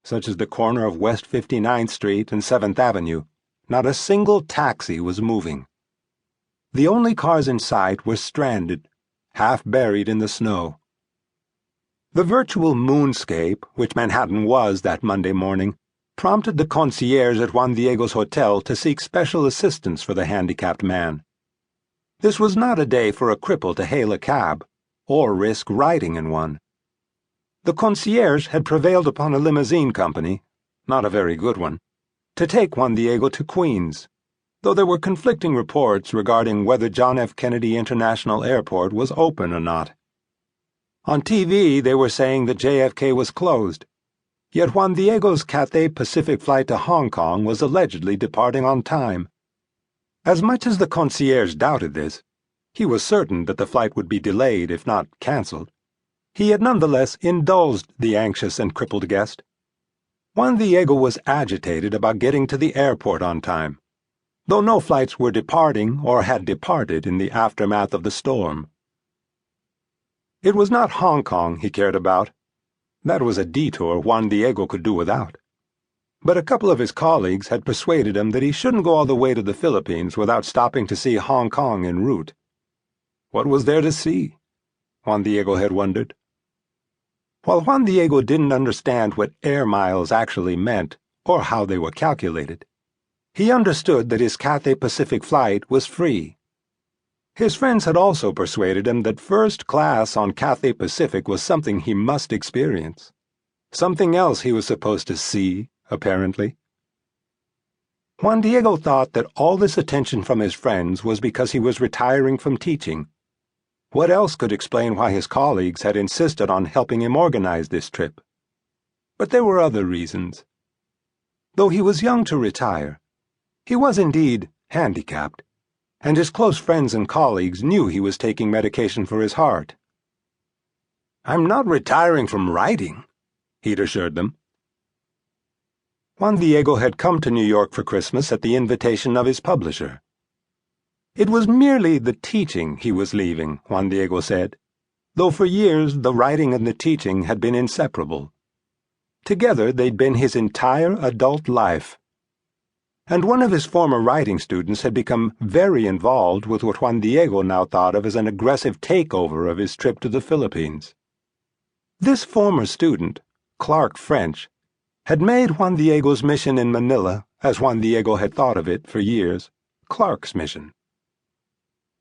such as the corner of West 59th Street and 7th Avenue, not a single taxi was moving. The only cars in sight were stranded, half buried in the snow. The virtual moonscape, which Manhattan was that Monday morning, prompted the concierge at Juan Diego's hotel to seek special assistance for the handicapped man. This was not a day for a cripple to hail a cab, or risk riding in one. The concierge had prevailed upon a limousine company, not a very good one, to take Juan Diego to Queens, though there were conflicting reports regarding whether John F. Kennedy International Airport was open or not. On TV, they were saying that JFK was closed, yet Juan Diego's Cathay Pacific flight to Hong Kong was allegedly departing on time. As much as the concierge doubted this, he was certain that the flight would be delayed if not cancelled. He had nonetheless indulged the anxious and crippled guest. Juan Diego was agitated about getting to the airport on time, though no flights were departing or had departed in the aftermath of the storm. It was not Hong Kong he cared about. That was a detour Juan Diego could do without. But a couple of his colleagues had persuaded him that he shouldn't go all the way to the Philippines without stopping to see Hong Kong en route. What was there to see? Juan Diego had wondered. While Juan Diego didn't understand what air miles actually meant or how they were calculated, he understood that his Cathay Pacific flight was free. His friends had also persuaded him that first class on Cathay Pacific was something he must experience, something else he was supposed to see, apparently. Juan Diego thought that all this attention from his friends was because he was retiring from teaching. What else could explain why his colleagues had insisted on helping him organize this trip? But there were other reasons. Though he was young to retire, he was indeed handicapped, and his close friends and colleagues knew he was taking medication for his heart. "I'm not retiring from writing," he'd assured them. Juan Diego had come to New York for Christmas at the invitation of his publisher. It was merely the teaching he was leaving, Juan Diego said, though for years the writing and the teaching had been inseparable. Together they'd been his entire adult life. And one of his former writing students had become very involved with what Juan Diego now thought of as an aggressive takeover of his trip to the Philippines. This former student, Clark French, had made Juan Diego's mission in Manila, as Juan Diego had thought of it for years, Clark's mission.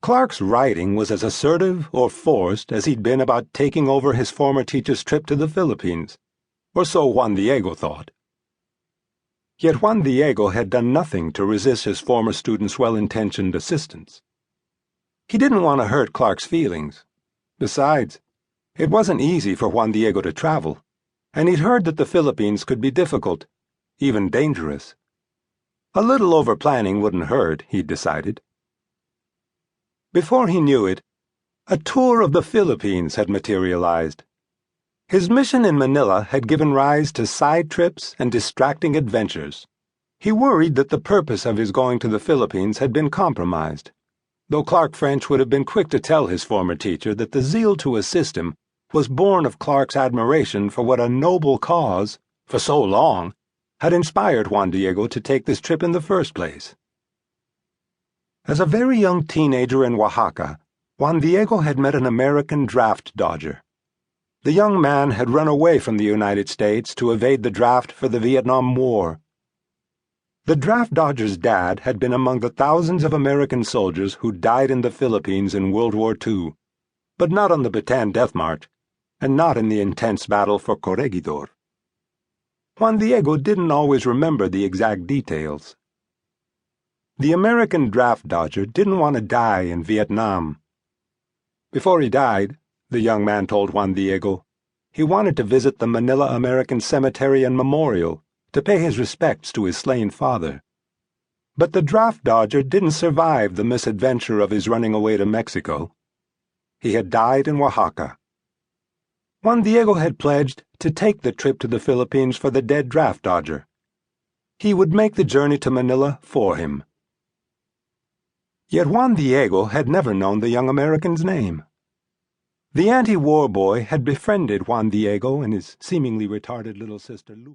Clark's writing was as assertive or forced as he'd been about taking over his former teacher's trip to the Philippines, or so Juan Diego thought. Yet Juan Diego had done nothing to resist his former student's well-intentioned assistance. He didn't want to hurt Clark's feelings. Besides, it wasn't easy for Juan Diego to travel, and he'd heard that the Philippines could be difficult, even dangerous. A little over-planning wouldn't hurt, he'd decided. Before he knew it, a tour of the Philippines had materialized. His mission in Manila had given rise to side trips and distracting adventures. He worried that the purpose of his going to the Philippines had been compromised, though Clark French would have been quick to tell his former teacher that the zeal to assist him was born of Clark's admiration for what a noble cause, for so long, had inspired Juan Diego to take this trip in the first place. As a very young teenager in Oaxaca, Juan Diego had met an American draft dodger. The young man had run away from the United States to evade the draft for the Vietnam War. The draft dodger's dad had been among the thousands of American soldiers who died in the Philippines in World War II, but not on the Bataan Death March, and not in the intense battle for Corregidor. Juan Diego didn't always remember the exact details. The American draft dodger didn't want to die in Vietnam. Before he died, the young man told Juan Diego, he wanted to visit the Manila American Cemetery and Memorial to pay his respects to his slain father. But the draft dodger didn't survive the misadventure of his running away to Mexico. He had died in Oaxaca. Juan Diego had pledged to take the trip to the Philippines for the dead draft dodger. He would make the journey to Manila for him. Yet Juan Diego had never known the young American's name. The anti-war boy had befriended Juan Diego and his seemingly retarded little sister Lupe.